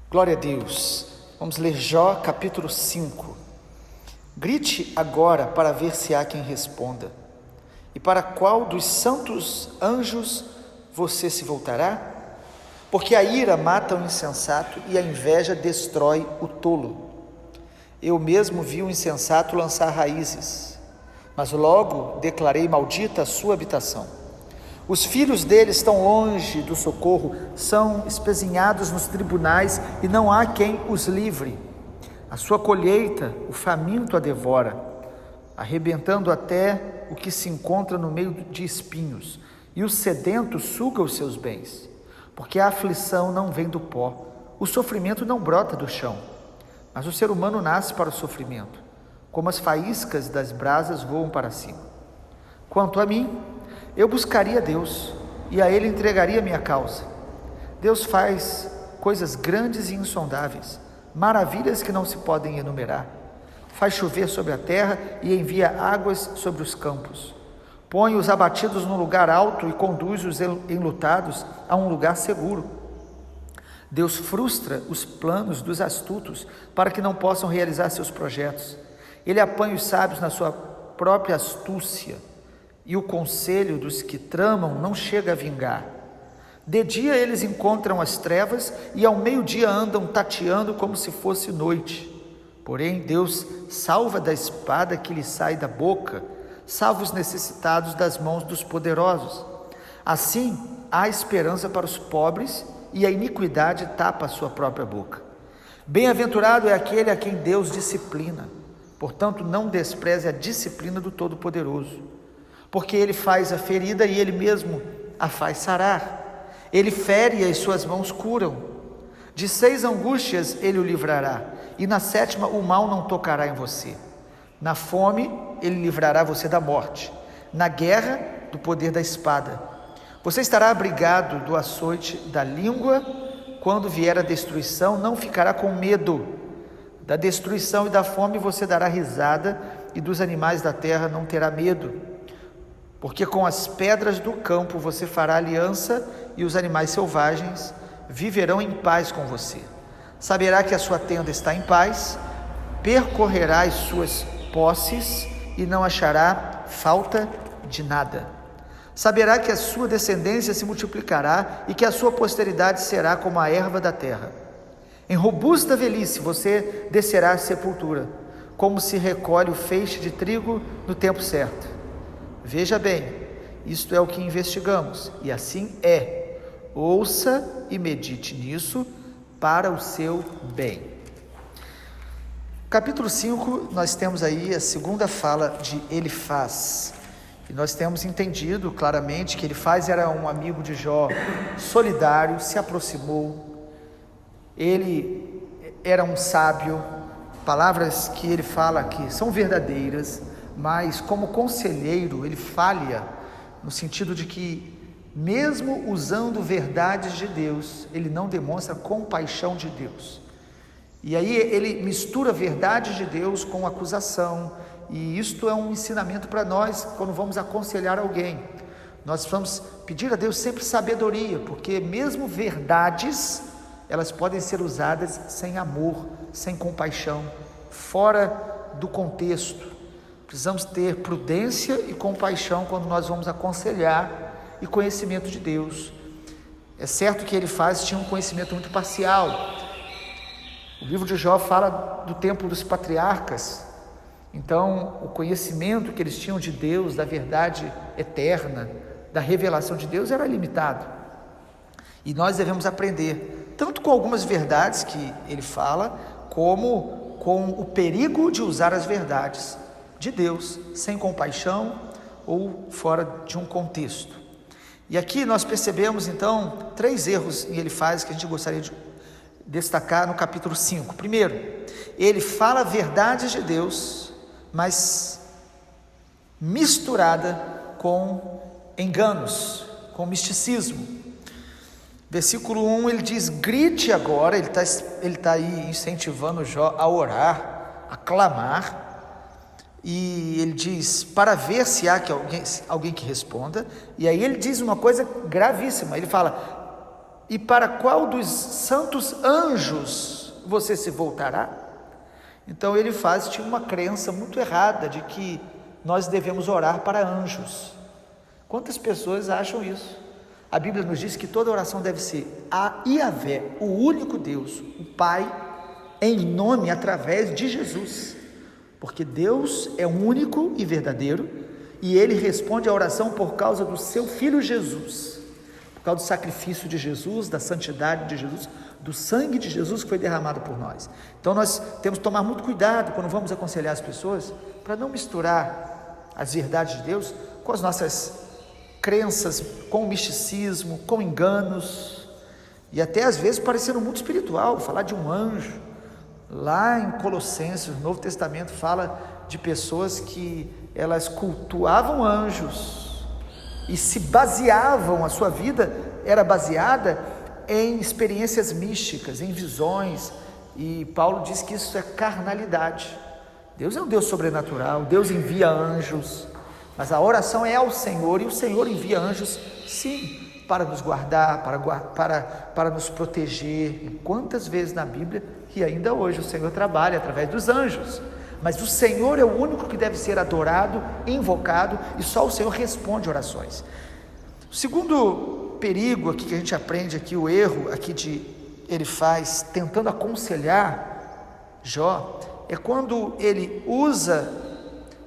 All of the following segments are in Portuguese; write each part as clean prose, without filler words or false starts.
Glória a Deus. Vamos ler Jó capítulo 5. Grite agora para ver se há quem responda. E para qual dos santos anjos você se voltará? Porque a ira mata o insensato e a inveja destrói o tolo. Eu mesmo vi o insensato lançar raízes, mas logo declarei maldita a sua habitação. Os filhos dele estão longe do socorro, são espezinhados nos tribunais e não há quem os livre. A sua colheita, o faminto a devora, arrebentando até o que se encontra no meio de espinhos, e o sedento suga os seus bens, porque a aflição não vem do pó, o sofrimento não brota do chão, mas o ser humano nasce para o sofrimento, como as faíscas das brasas voam para cima. Quanto a mim, eu buscaria Deus, e a Ele entregaria minha causa. Deus faz coisas grandes e insondáveis, maravilhas que não se podem enumerar. Faz chover sobre a terra e envia águas sobre os campos. Põe os abatidos num lugar alto e conduz os enlutados a um lugar seguro. Deus frustra os planos dos astutos para que não possam realizar seus projetos. Ele apanha os sábios na sua própria astúcia, e o conselho dos que tramam não chega a vingar. De dia eles encontram as trevas e ao meio-dia andam tateando como se fosse noite. Porém, Deus salva da espada que lhe sai da boca, salva os necessitados das mãos dos poderosos. Assim, há esperança para os pobres e a iniquidade tapa a sua própria boca. Bem-aventurado é aquele a quem Deus disciplina. Portanto, não despreze a disciplina do Todo-Poderoso, porque Ele faz a ferida e Ele mesmo a faz sarar. Ele fere e as suas mãos curam. De 6 angústias Ele o livrará, e na 7ª o mal não tocará em você. Na fome Ele livrará você da morte, na guerra do poder da espada. Você estará abrigado do açoite da língua. Quando vier a destruição, não ficará com medo. Da destruição e da fome você dará risada, e dos animais da terra não terá medo. Porque com as pedras do campo você fará aliança, e os animais selvagens viverão em paz com você. Saberá que a sua tenda está em paz, percorrerá as suas posses e não achará falta de nada. Saberá que a sua descendência se multiplicará e que a sua posteridade será como a erva da terra. Em robusta velhice você descerá à sepultura, como se recolhe o feixe de trigo no tempo certo. Veja bem, isto é o que investigamos, e assim é. Ouça e medite nisso para o seu bem. Capítulo 5, nós temos aí a segunda fala de Elifaz. E nós temos entendido claramente que Elifaz era um amigo de Jó, solidário, se aproximou. Ele era um sábio, palavras que ele fala aqui são verdadeiras, mas como conselheiro ele falha no sentido de que, mesmo usando verdades de Deus, ele não demonstra compaixão de Deus. E aí ele mistura verdades de Deus com acusação, e isto é um ensinamento para nós quando vamos aconselhar alguém. Nós vamos pedir a Deus sempre sabedoria, porque mesmo verdades, elas podem ser usadas sem amor, sem compaixão, fora do contexto. Precisamos ter prudência e compaixão quando nós vamos aconselhar, e conhecimento de Deus. É certo que Elifaz tinha um conhecimento muito parcial. O livro de Jó fala do tempo dos patriarcas, então o conhecimento que eles tinham de Deus, da verdade eterna, da revelação de Deus era limitado. E nós devemos aprender, tanto com algumas verdades que ele fala, como com o perigo de usar as verdades de Deus sem compaixão ou fora de um contexto. E aqui nós percebemos então 3 erros em Elifaz que a gente gostaria de destacar no capítulo 5. Primeiro, ele fala verdades de Deus, mas misturada com enganos, com misticismo. Versículo 1, ele diz: grite agora. Ele está aí incentivando Jó a orar, a clamar. E ele diz, para ver se há alguém que responda. E aí ele diz uma coisa gravíssima, ele fala: E para qual dos santos anjos você se voltará? Então ele tinha uma crença muito errada de que nós devemos orar para anjos. Quantas pessoas acham isso? A Bíblia nos diz que toda oração deve ser a Yahvé, o único Deus, o Pai, em nome, através de Jesus. Porque Deus é único e verdadeiro, e Ele responde à oração por causa do seu Filho Jesus, por causa do sacrifício de Jesus, da santidade de Jesus, do sangue de Jesus que foi derramado por nós. Então nós temos que tomar muito cuidado quando vamos aconselhar as pessoas, para não misturar as verdades de Deus com as nossas crenças, com o misticismo, com enganos, e até às vezes parecendo muito espiritual, falar de um anjo. Lá em Colossenses, no Novo Testamento, fala de pessoas que elas cultuavam anjos e se baseavam, a sua vida era baseada em experiências místicas, em visões, e Paulo diz que isso é carnalidade. Deus é um Deus sobrenatural, Deus envia anjos, mas a oração é ao Senhor, e o Senhor envia anjos, sim, para nos guardar, para nos proteger. E quantas vezes na Bíblia, e ainda hoje, o Senhor trabalha através dos anjos, mas o Senhor é o único que deve ser adorado, invocado, e só o Senhor responde orações. O segundo perigo aqui que a gente aprende aqui, o erro aqui ele faz, tentando aconselhar Jó, é quando ele usa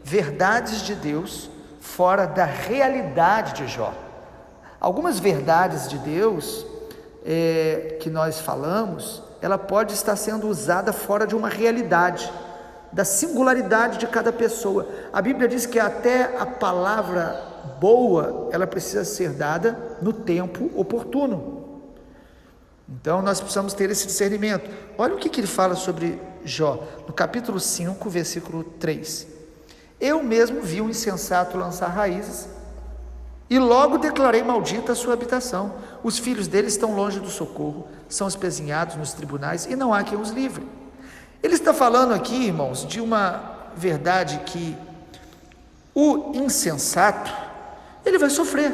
verdades de Deus fora da realidade de Jó. Algumas verdades de Deus que nós falamos, ela pode estar sendo usada fora de uma realidade, da singularidade de cada pessoa. A Bíblia diz que até a palavra boa, ela precisa ser dada no tempo oportuno. Então nós precisamos ter esse discernimento. Olha o que ele fala sobre Jó, no capítulo 5, versículo 3. Eu mesmo vi um insensato lançar raízes, e logo declarei maldita a sua habitação. Os filhos dele estão longe do socorro, são espezinhados nos tribunais, e não há quem os livre. Ele está falando aqui, irmãos, de uma verdade que o insensato, ele vai sofrer,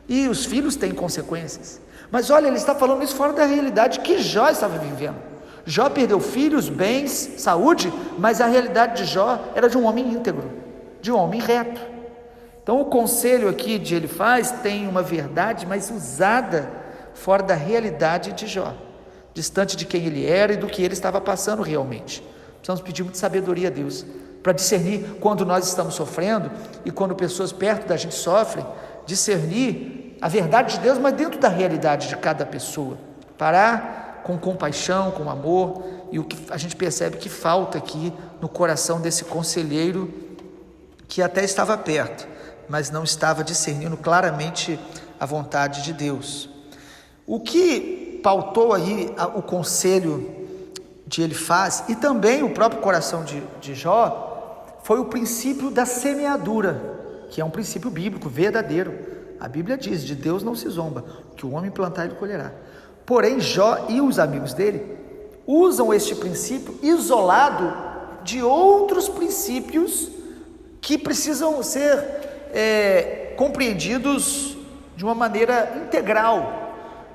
e os filhos têm consequências. Mas olha, ele está falando isso fora da realidade que Jó estava vivendo. Jó perdeu filhos, bens, saúde, mas a realidade de Jó era de um homem íntegro, de um homem reto. Então o conselho aqui de Elifaz tem uma verdade, mas usada fora da realidade de Jó, distante de quem ele era e do que ele estava passando realmente. Precisamos pedir muita sabedoria a Deus, para discernir quando nós estamos sofrendo, e quando pessoas perto da gente sofrem, discernir a verdade de Deus, mas dentro da realidade de cada pessoa, parar com compaixão, com amor, e o que a gente percebe que falta aqui no coração desse conselheiro, que até estava perto, mas não estava discernindo claramente a vontade de Deus. O que pautou aí o conselho de Elifaz, e também o próprio coração de Jó, foi o princípio da semeadura, que é um princípio bíblico, verdadeiro. A Bíblia diz, de Deus não se zomba, que o homem plantar ele colherá. Porém, Jó e os amigos dele usam este princípio isolado de outros princípios que precisam ser compreendidos de uma maneira integral.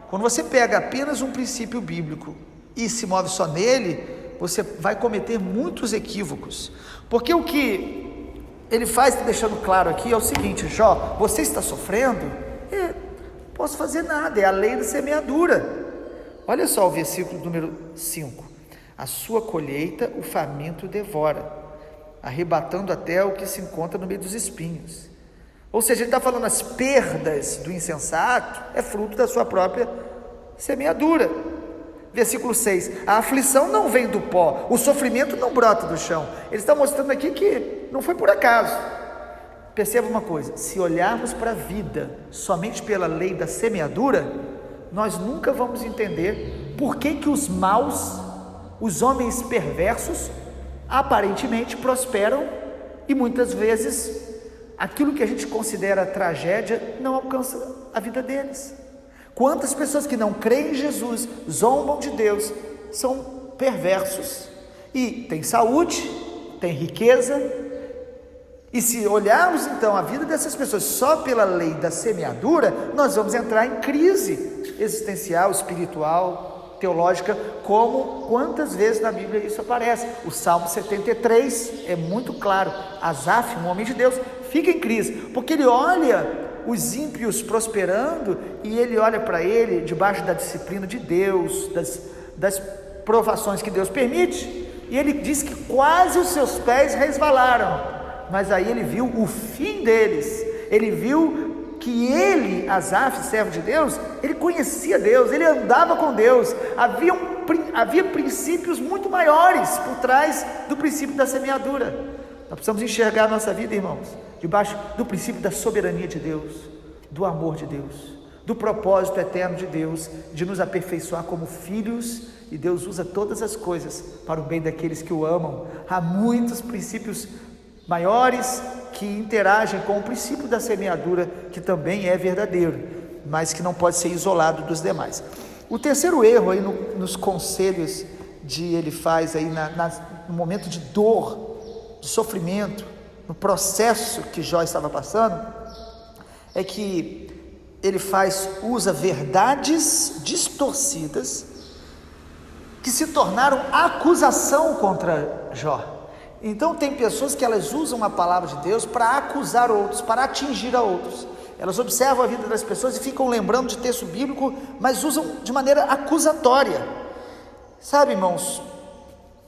Quando você pega apenas um princípio bíblico e se move só nele, você vai cometer muitos equívocos, porque o que ele faz, deixando claro aqui, é o seguinte: Jó, você está sofrendo? Não posso fazer nada, é a lei da semeadura. Olha só o versículo número 5: a sua colheita o faminto devora, arrebatando até o que se encontra no meio dos espinhos. Ou seja, ele está falando, as perdas do insensato é fruto da sua própria semeadura. Versículo 6, a aflição não vem do pó, o sofrimento não brota do chão. Ele está mostrando aqui que não foi por acaso. Perceba uma coisa: se olharmos para a vida somente pela lei da semeadura, nós nunca vamos entender por que os maus, os homens perversos, aparentemente prosperam, e muitas vezes aquilo que a gente considera tragédia não alcança a vida deles. Quantas pessoas que não creem em Jesus, zombam de Deus, são perversos, e tem saúde, tem riqueza, E se olharmos então a vida dessas pessoas só pela lei da semeadura, nós vamos entrar em crise existencial, espiritual, teológica, como quantas vezes na Bíblia isso aparece. O Salmo 73 é muito claro. Asaf, um homem de Deus, fica em crise, porque ele olha os ímpios prosperando e ele olha para ele debaixo da disciplina de Deus, das provações que Deus permite, e ele diz que quase os seus pés resvalaram. Mas aí ele viu o fim deles, ele viu que ele, Asaf, servo de Deus, ele conhecia Deus, ele andava com Deus, havia princípios muito maiores por trás do princípio da semeadura. Nós precisamos enxergar a nossa vida, irmãos, debaixo do princípio da soberania de Deus, do amor de Deus, do propósito eterno de Deus, de nos aperfeiçoar como filhos, e Deus usa todas as coisas para o bem daqueles que o amam. Há muitos princípios maiores que interagem com o princípio da semeadura, que também é verdadeiro, mas que não pode ser isolado dos demais. O terceiro erro aí nos conselhos de Elifaz, aí no momento de dor, de sofrimento, no processo que Jó estava passando, é que Elifaz usa verdades distorcidas que se tornaram acusação contra Jó. Então tem pessoas que elas usam a palavra de Deus para acusar outros, para atingir a outros. Elas observam a vida das pessoas e ficam lembrando de texto bíblico, mas usam de maneira acusatória. Sabe, irmãos,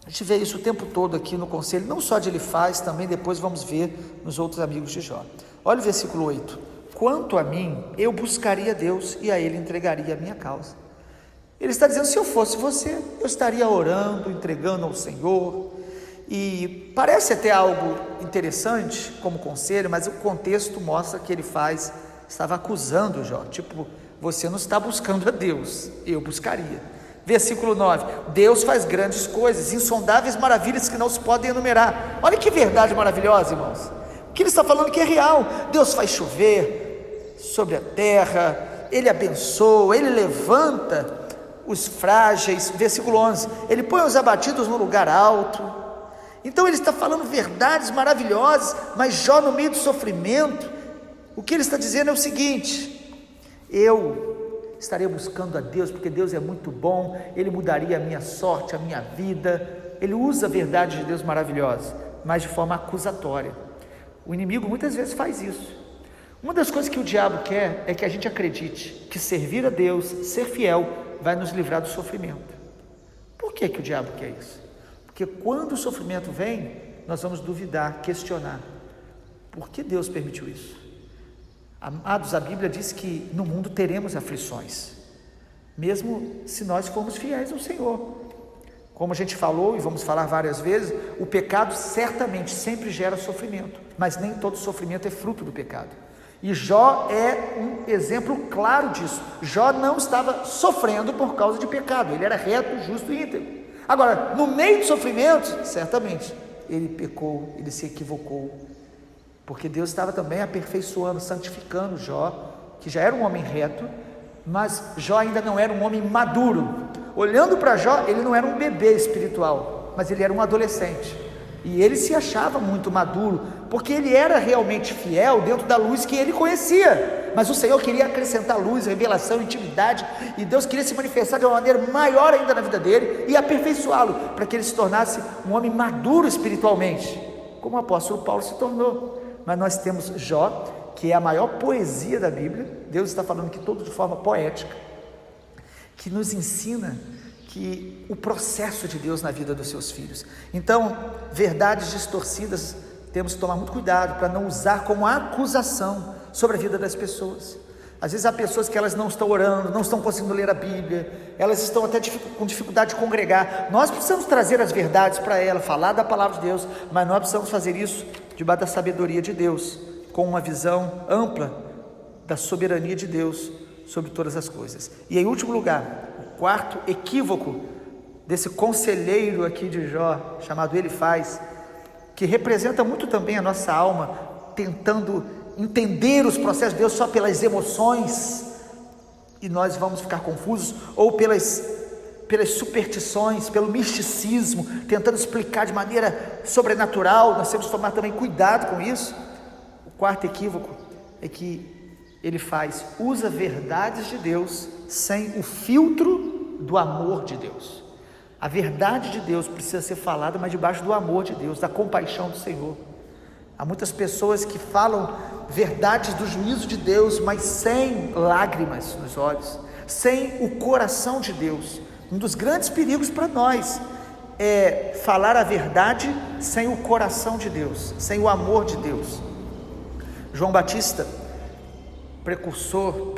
a gente vê isso o tempo todo aqui no conselho, não só de Elifaz, também depois vamos ver nos outros amigos de Jó. Olha o versículo 8: quanto a mim, eu buscaria Deus e a Ele entregaria a minha causa. Ele está dizendo, se eu fosse você, eu estaria orando, entregando ao Senhor. E parece até algo interessante como conselho, mas o contexto mostra que Elifaz estava acusando Jó, tipo, você não está buscando a Deus, eu buscaria. Versículo 9: Deus faz grandes coisas, insondáveis maravilhas que não se podem enumerar. Olha que verdade maravilhosa, irmãos. O que ele está falando que é real. Deus faz chover sobre a terra, Ele abençoa, Ele levanta os frágeis. Versículo 11: Ele põe os abatidos no lugar alto. Então ele está falando verdades maravilhosas, mas Jó, no meio do sofrimento, o que ele está dizendo é o seguinte: eu estaria buscando a Deus, porque Deus é muito bom, Ele mudaria a minha sorte, a minha vida. Ele usa a verdade de Deus maravilhosa, mas de forma acusatória. O inimigo muitas vezes faz isso. Uma das coisas que o diabo quer é que a gente acredite que servir a Deus, ser fiel, vai nos livrar do sofrimento. Por que o diabo quer isso? Porque quando o sofrimento vem, nós vamos duvidar, questionar. Por que Deus permitiu isso? Amados, a Bíblia diz que no mundo teremos aflições, mesmo se nós formos fiéis ao Senhor. Como a gente falou e vamos falar várias vezes, o pecado certamente sempre gera sofrimento, mas nem todo sofrimento é fruto do pecado. E Jó é um exemplo claro disso. Jó não estava sofrendo por causa de pecado, ele era reto, justo e íntegro. Agora, no meio do sofrimento, certamente, ele pecou, ele se equivocou, porque Deus estava também aperfeiçoando, santificando Jó, que já era um homem reto, mas Jó ainda não era um homem maduro. Olhando para Jó, ele não era um bebê espiritual, mas ele era um adolescente, e ele se achava muito maduro, porque ele era realmente fiel dentro da luz que ele conhecia. Mas o Senhor queria acrescentar luz, revelação, intimidade, e Deus queria se manifestar de uma maneira maior ainda na vida dele e aperfeiçoá-lo, para que ele se tornasse um homem maduro espiritualmente, como o apóstolo Paulo se tornou. Mas nós temos Jó, que é a maior poesia da Bíblia. Deus está falando aqui todo de forma poética, que nos ensina que o processo de Deus na vida dos seus filhos. Então, verdades distorcidas, temos que tomar muito cuidado para não usar como acusação sobre a vida das pessoas. Às vezes há pessoas que elas não estão orando, não estão conseguindo ler a Bíblia, elas estão até com dificuldade de congregar. Nós precisamos trazer as verdades para ela, falar da palavra de Deus, mas nós precisamos fazer isso debaixo da sabedoria de Deus, com uma visão ampla da soberania de Deus sobre todas as coisas. E em último lugar, o quarto equívoco desse conselheiro aqui de Jó, chamado Elifaz, que representa muito também a nossa alma, tentando entender os processos de Deus só pelas emoções, e nós vamos ficar confusos, ou pelas pelas superstições, pelo misticismo, tentando explicar de maneira sobrenatural. Nós temos que tomar também cuidado com isso. O quarto equívoco é que ele usa verdades de Deus sem o filtro do amor de Deus. A verdade de Deus precisa ser falada, mas debaixo do amor de Deus, da compaixão do Senhor. Há muitas pessoas que falam verdades do juízo de Deus, mas sem lágrimas nos olhos, sem o coração de Deus. Um dos grandes perigos para nós é falar a verdade sem o coração de Deus, sem o amor de Deus. João Batista, precursor,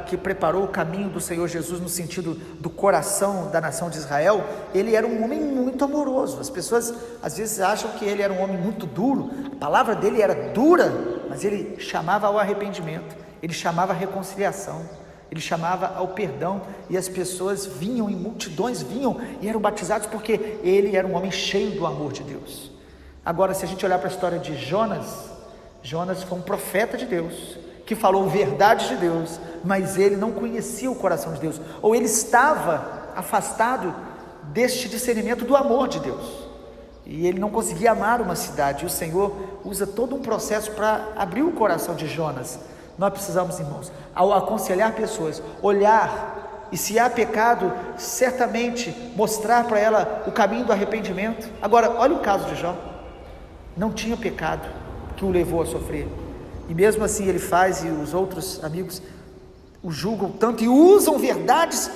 que preparou o caminho do Senhor Jesus no sentido do coração da nação de Israel, ele era um homem muito amoroso. As pessoas às vezes acham que ele era um homem muito duro. A palavra dele era dura, mas ele chamava ao arrependimento, ele chamava à reconciliação, ele chamava ao perdão, e as pessoas vinham, em multidões vinham e eram batizados, porque ele era um homem cheio do amor de Deus. Agora, se a gente olhar para a história de Jonas foi um profeta de Deus, que falou verdade de Deus, mas ele não conhecia o coração de Deus, ou ele estava afastado deste discernimento do amor de Deus, e ele não conseguia amar uma cidade. E o Senhor usa todo um processo para abrir o coração de Jonas. Nós precisamos, irmãos, ao aconselhar pessoas, olhar, e se há pecado, certamente mostrar para ela o caminho do arrependimento. Agora, olha o caso de Jó. Não tinha pecado que o levou a sofrer, e mesmo assim ele faz, e os outros amigos o julgam tanto e usam verdades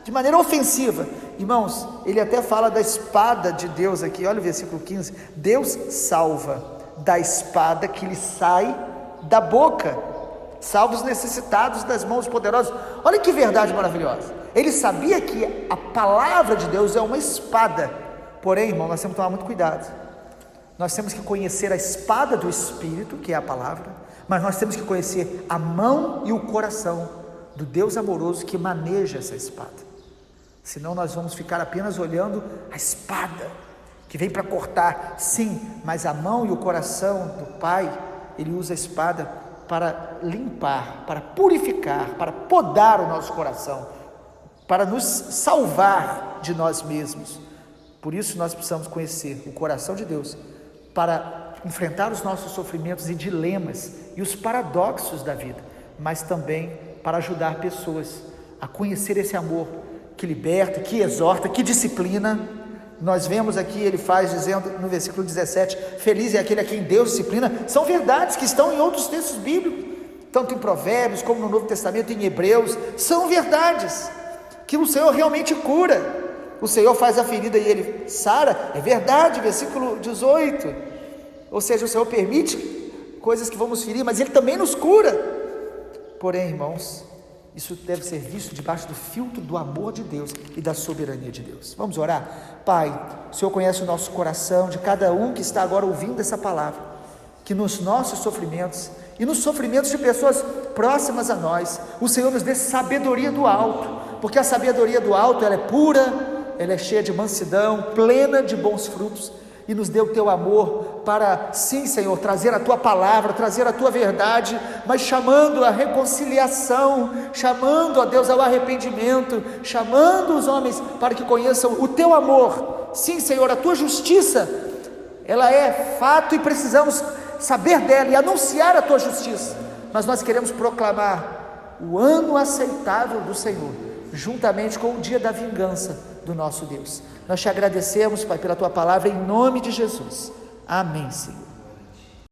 de maneira ofensiva. Irmãos, ele até fala da espada de Deus aqui, olha o versículo 15: Deus salva da espada que lhe sai da boca, salva os necessitados das mãos poderosas. Olha que verdade maravilhosa. Ele sabia que a palavra de Deus é uma espada, porém, irmão, nós temos que tomar muito cuidado. Nós temos que conhecer a espada do Espírito, que é a palavra, mas nós temos que conhecer a mão e o coração do Deus amoroso que maneja essa espada. Senão nós vamos ficar apenas olhando a espada que vem para cortar, sim, mas a mão e o coração do Pai, ele usa a espada para limpar, para purificar, para podar o nosso coração, para nos salvar de nós mesmos. Por isso nós precisamos conhecer o coração de Deus, para enfrentar os nossos sofrimentos e dilemas e os paradoxos da vida, mas também para ajudar pessoas a conhecer esse amor que liberta, que exorta, que disciplina. Nós vemos aqui, ele faz dizendo no versículo 17, feliz é aquele a quem Deus disciplina. São verdades que estão em outros textos bíblicos, tanto em Provérbios como no Novo Testamento, em Hebreus. São verdades que o Senhor realmente cura. O Senhor faz a ferida e ele sara, é verdade, versículo 18, ou seja, o Senhor permite coisas que vamos ferir, mas ele também nos cura. Porém, irmãos, isso deve ser visto debaixo do filtro do amor de Deus e da soberania de Deus. Vamos orar? Pai, o Senhor conhece o nosso coração, de cada um que está agora ouvindo essa palavra, que nos nossos sofrimentos e nos sofrimentos de pessoas próximas a nós, o Senhor nos dê sabedoria do alto, porque a sabedoria do alto, ela é pura, ela é cheia de mansidão, plena de bons frutos, e nos dê o teu amor para, sim, Senhor, trazer a tua palavra, trazer a tua verdade, mas chamando a reconciliação, chamando a Deus ao arrependimento, chamando os homens para que conheçam o teu amor. Sim, Senhor, a tua justiça, ela é fato e precisamos saber dela e anunciar a tua justiça, mas nós queremos proclamar o ano aceitável do Senhor, juntamente com o dia da vingança do nosso Deus. Nós te agradecemos, Pai, pela tua palavra, em nome de Jesus. Amém, Senhor.